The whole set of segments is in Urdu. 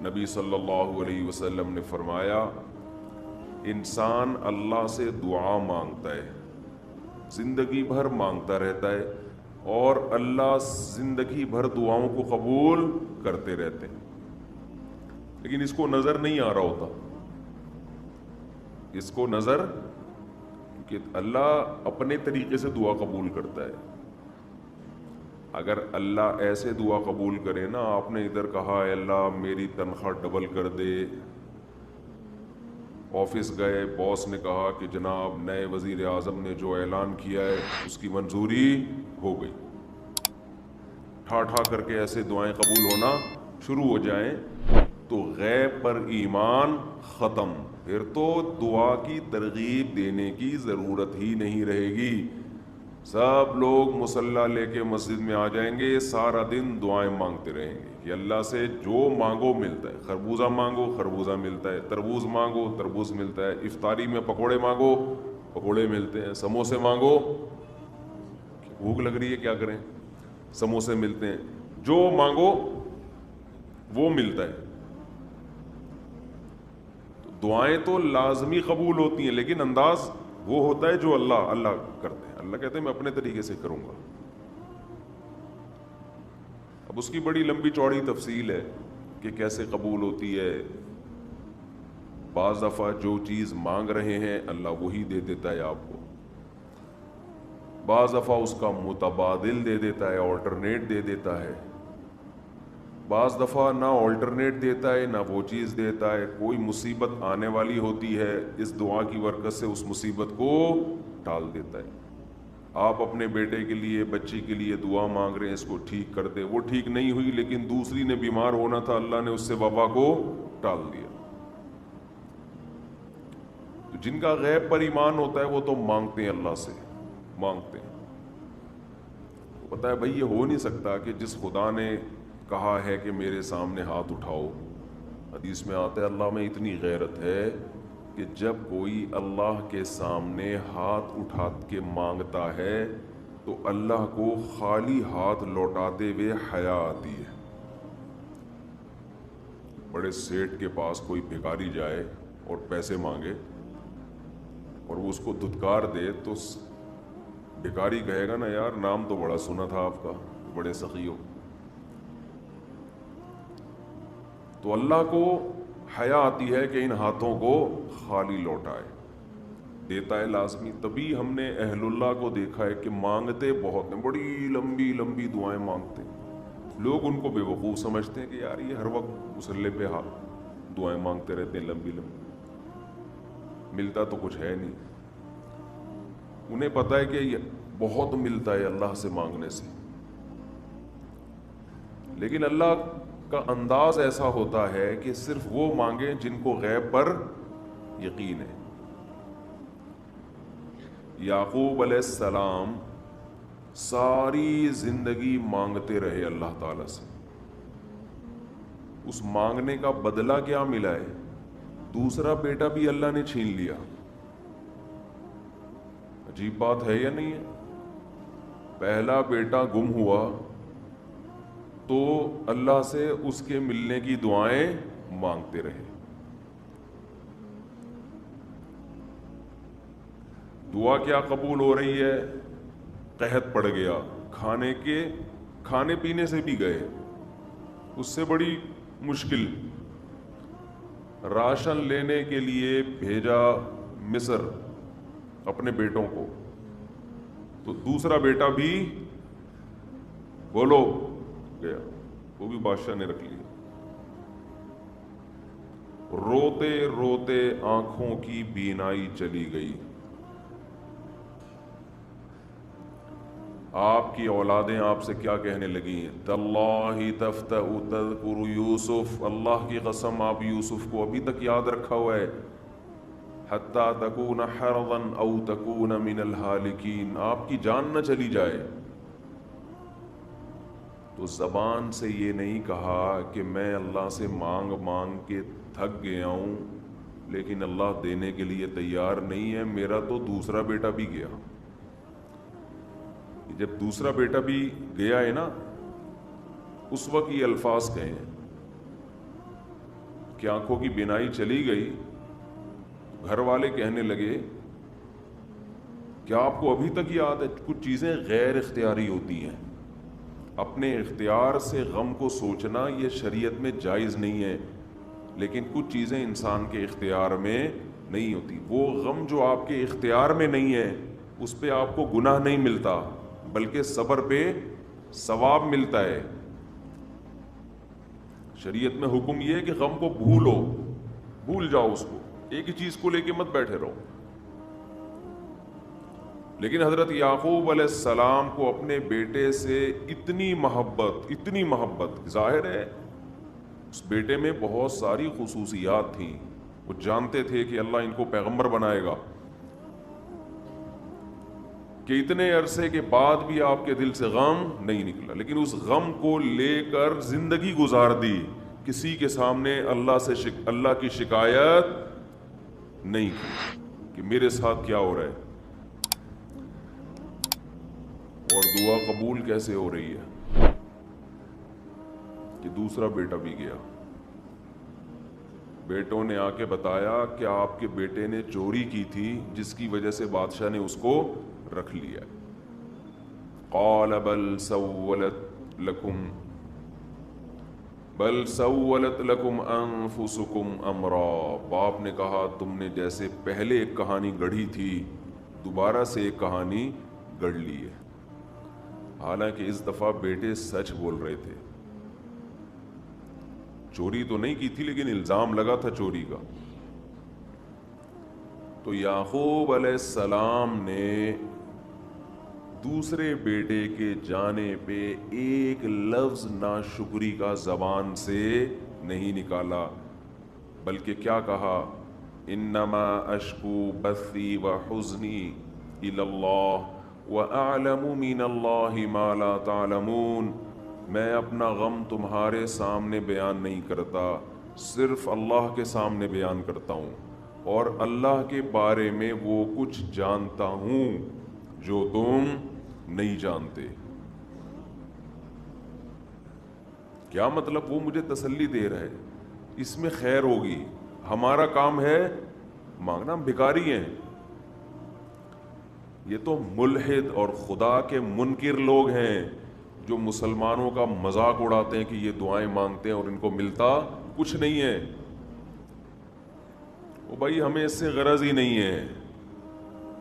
نبی صلی اللہ علیہ وسلم نے فرمایا انسان اللہ سے دعا مانگتا ہے، زندگی بھر مانگتا رہتا ہے، اور اللہ زندگی بھر دعاؤں کو قبول کرتے رہتے ہیں، لیکن اس کو نظر نہیں آ رہا ہوتا، اس کو نظر، کہ اللہ اپنے طریقے سے دعا قبول کرتا ہے۔ اگر اللہ ایسے دعا قبول کرے نا، آپ نے ادھر کہا اے اللہ میری تنخواہ ڈبل کر دے، آفس گئے، باس نے کہا کہ جناب نئے وزیر اعظم نے جو اعلان کیا ہے اس کی منظوری ہو گئی، ٹھا ٹھا کر کے ایسے دعائیں قبول ہونا شروع ہو جائیں تو غیب پر ایمان ختم، پھر تو دعا کی ترغیب دینے کی ضرورت ہی نہیں رہے گی۔ سب لوگ مصلی لے کے مسجد میں آ جائیں گے، سارا دن دعائیں مانگتے رہیں گے کہ اللہ سے جو مانگو ملتا ہے، خربوزہ مانگو خربوزہ ملتا ہے، تربوز مانگو تربوز ملتا ہے، افطاری میں پکوڑے مانگو پکوڑے ملتے ہیں، سموسے مانگو، بھوک لگ رہی ہے کیا کریں، سموسے ملتے ہیں، جو مانگو وہ ملتا ہے۔ دعائیں تو لازمی قبول ہوتی ہیں، لیکن انداز وہ ہوتا ہے جو اللہ کرتے ہیں۔ اللہ کہتے ہیں میں اپنے طریقے سے کروں گا۔ اب اس کی بڑی لمبی چوڑی تفصیل ہے کہ کیسے قبول ہوتی ہے۔ بعض دفعہ جو چیز مانگ رہے ہیں اللہ وہی دے دیتا ہے آپ کو، بعض دفعہ اس کا متبادل دے دیتا ہے، آلٹرنیٹ دے دیتا ہے، بعض دفعہ نہ آلٹرنیٹ دیتا ہے نہ وہ چیز دیتا ہے، کوئی مصیبت آنے والی ہوتی ہے، اس دعا کی برکت سے اس مصیبت کو ٹال دیتا ہے۔ آپ اپنے بیٹے کے لیے بچی کے لیے دعا مانگ رہے ہیں اس کو ٹھیک کر دے، وہ ٹھیک نہیں ہوئی لیکن دوسری نے بیمار ہونا تھا، اللہ نے اس سے وبا کو ٹال دیا۔ تو جن کا غیب پر ایمان ہوتا ہے وہ تو مانگتے ہیں، اللہ سے مانگتے ہیں۔ پتہ ہے بھائی یہ ہو نہیں سکتا کہ جس خدا نے کہا ہے کہ میرے سامنے ہاتھ اٹھاؤ، حدیث میں آتا ہے اللہ میں اتنی غیرت ہے کہ جب کوئی اللہ کے سامنے ہاتھ اٹھا کے مانگتا ہے تو اللہ کو خالی ہاتھ لوٹاتے ہوئے حیا آتی ہے۔ بڑے سیٹ کے پاس کوئی بھکاری جائے اور پیسے مانگے اور وہ اس کو دھتکار دے تو بھکاری کہے گا نا یار نام تو بڑا سنا تھا آپ کا، بڑے سخی ہو۔ تو اللہ کو حیا آتی ہے کہ ان ہاتھوں کو خالی لوٹائے، دیتا ہے لازمی۔ تبھی ہم نے اہل اللہ کو دیکھا ہے کہ مانگتے بہت ہیں، بڑی لمبی لمبی دعائیں مانگتے ہیں۔ لوگ ان کو بے وقوف سمجھتے ہیں کہ یار یہ ہر وقت مصلی پہ دعائیں مانگتے رہتے ہیں لمبی لمبی، ملتا تو کچھ ہے نہیں۔ انہیں پتہ ہے کہ یہ بہت ملتا ہے اللہ سے مانگنے سے، لیکن اللہ کا انداز ایسا ہوتا ہے کہ صرف وہ مانگیں جن کو غیب پر یقین ہے۔ یعقوب علیہ السلام ساری زندگی مانگتے رہے اللہ تعالیٰ سے، اس مانگنے کا بدلہ کیا ملا ہے؟ دوسرا بیٹا بھی اللہ نے چھین لیا۔ عجیب بات ہے یا نہیں ہے؟ پہلا بیٹا گم ہوا تو اللہ سے اس کے ملنے کی دعائیں مانگتے رہے۔ دعا کیا قبول ہو رہی ہے؟ قحط پڑ گیا، کھانے پینے سے بھی گئے، اس سے بڑی مشکل، راشن لینے کے لیے بھیجا مصر اپنے بیٹوں کو، تو دوسرا بیٹا بھی بولو گیا، وہ بھی بادشاہ نے رکھ لیا۔ روتے روتے آنکھوں کی بینائی چلی گئی۔ آپ کی اولادیں آپ سے کیا کہنے لگی؟ تاللہ تفتأ تذکر یوسف، اللہ کی قسم آپ یوسف کو ابھی تک یاد رکھا ہوا ہے، حتی تکون حرضا او تکون من الہالکین، آپ کی جان نہ چلی جائے۔ تو زبان سے یہ نہیں کہا کہ میں اللہ سے مانگ مانگ کے تھک گیا ہوں لیکن اللہ دینے کے لیے تیار نہیں ہے، میرا تو دوسرا بیٹا بھی گیا۔ جب دوسرا بیٹا بھی گیا ہے نا، اس وقت یہ الفاظ کہے ہیں کہ آنکھوں کی بینائی چلی گئی، گھر والے کہنے لگے کیا آپ کو ابھی تک یاد ہے؟ کچھ چیزیں غیر اختیاری ہوتی ہیں، اپنے اختیار سے غم کو سوچنا یہ شریعت میں جائز نہیں ہے، لیکن کچھ چیزیں انسان کے اختیار میں نہیں ہوتی۔ وہ غم جو آپ کے اختیار میں نہیں ہے اس پہ آپ کو گناہ نہیں ملتا، بلکہ صبر پہ ثواب ملتا ہے۔ شریعت میں حکم یہ ہے کہ غم کو بھول جاؤ، اس کو ایک ہی چیز کو لے کے مت بیٹھے رہو۔ لیکن حضرت یعقوب علیہ السلام کو اپنے بیٹے سے اتنی محبت ظاہر ہے اس بیٹے میں بہت ساری خصوصیات تھیں، وہ جانتے تھے کہ اللہ ان کو پیغمبر بنائے گا، کہ اتنے عرصے کے بعد بھی آپ کے دل سے غم نہیں نکلا، لیکن اس غم کو لے کر زندگی گزار دی، کسی کے سامنے اللہ کی شکایت نہیں کی کہ میرے ساتھ کیا ہو رہا ہے۔ اور دعا قبول کیسے ہو رہی ہے کہ دوسرا بیٹا بھی گیا، بیٹوں نے آ کے بتایا کہ آپ کے بیٹے نے چوری کی تھی جس کی وجہ سے بادشاہ نے اس کو رکھ لیا۔ قال بل سولت لکم انفسکم امرا، باپ نے کہا تم نے جیسے پہلے ایک کہانی گڑھی تھی دوبارہ سے ایک کہانی گڑھ لی ہے۔ حالانکہ اس دفعہ بیٹے سچ بول رہے تھے، چوری تو نہیں کی تھی لیکن الزام لگا تھا چوری کا۔ تو یعقوب علیہ السلام نے دوسرے بیٹے کے جانے پہ ایک لفظ ناشکری کا زبان سے نہیں نکالا، بلکہ کیا کہا؟ انما اشکو بثی وحزنی الی اللہ وَأَعْلَمُ مِنَ اللَّهِ مَا لَا تَعْلَمُونَ، میں اپنا غم تمہارے سامنے بیان نہیں کرتا، صرف اللہ کے سامنے بیان کرتا ہوں، اور اللہ کے بارے میں وہ کچھ جانتا ہوں جو تم نہیں جانتے۔ کیا مطلب؟ وہ مجھے تسلی دے رہا ہے اس میں خیر ہوگی، ہمارا کام ہے مانگنا، ہم بھکاری ہیں۔ یہ تو ملحد اور خدا کے منکر لوگ ہیں جو مسلمانوں کا مذاق اڑاتے ہیں کہ یہ دعائیں مانگتے ہیں اور ان کو ملتا کچھ نہیں ہے۔ وہ بھائی ہمیں اس سے غرض ہی نہیں ہے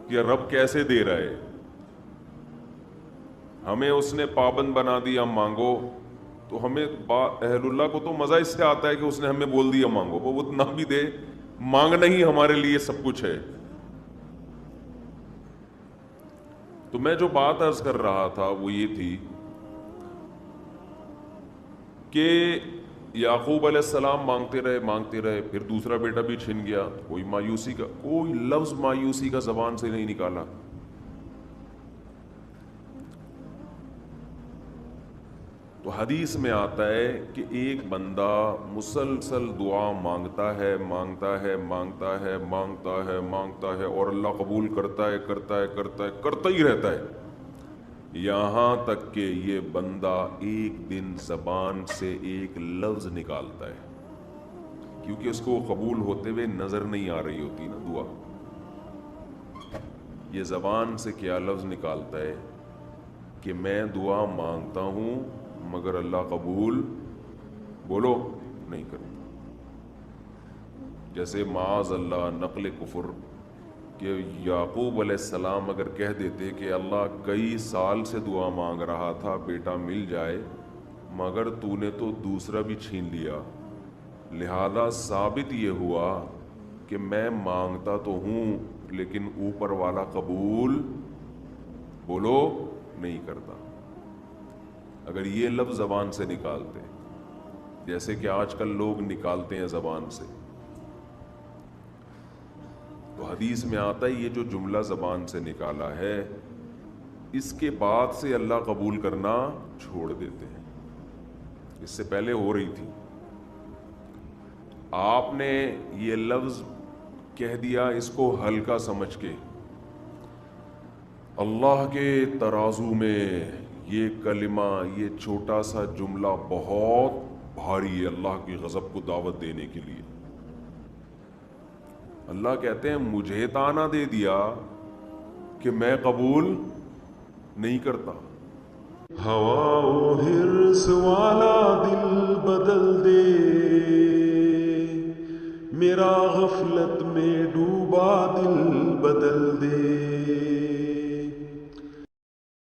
کہ رب کیسے دے رہا ہے، ہمیں اس نے پابند بنا دیا مانگو، تو ہمیں اہل اللہ کو تو مزہ اس سے آتا ہے کہ اس نے ہمیں بول دیا مانگو، وہ نہ بھی دے، مانگنا ہی ہمارے لیے سب کچھ ہے۔ تو میں جو بات عرض کر رہا تھا وہ یہ تھی کہ یعقوب علیہ السلام مانگتے رہے، پھر دوسرا بیٹا بھی چھن گیا، کوئی لفظ مایوسی کا زبان سے نہیں نکالا۔ تو حدیث میں آتا ہے کہ ایک بندہ مسلسل دعا مانگتا ہے اور اللہ قبول کرتا ہی رہتا ہے، یہاں تک کہ یہ بندہ ایک دن زبان سے ایک لفظ نکالتا ہے، کیونکہ اس کو قبول ہوتے ہوئے نظر نہیں آ رہی ہوتی نا دعا، یہ زبان سے کیا لفظ نکالتا ہے کہ میں دعا مانگتا ہوں مگر اللہ قبول بولو نہیں کرتا۔ جیسے معاذ اللہ نقل کفر کہ یعقوب علیہ السلام اگر کہہ دیتے کہ اللہ کئی سال سے دعا مانگ رہا تھا بیٹا مل جائے، مگر تو نے تو دوسرا بھی چھین لیا، لہذا ثابت یہ ہوا کہ میں مانگتا تو ہوں لیکن اوپر والا قبول بولو نہیں کرتا۔ اگر یہ لفظ زبان سے نکالتے جیسے کہ آج کل لوگ نکالتے ہیں زبان سے، تو حدیث میں آتا ہے یہ جو جملہ زبان سے نکالا ہے اس کے بعد سے اللہ قبول کرنا چھوڑ دیتے ہیں، اس سے پہلے ہو رہی تھی۔ آپ نے یہ لفظ کہہ دیا اس کو ہلکا سمجھ کے، اللہ کے ترازو میں یہ کلمہ، یہ چھوٹا سا جملہ بہت بھاری ہے اللہ کی غضب کو دعوت دینے کے لیے. اللہ کہتے ہیں مجھے تانا دے دیا کہ میں قبول نہیں کرتا. ہوا و حرص والا دل بدل دے، میرا غفلت میں ڈوبا دل بدل دے.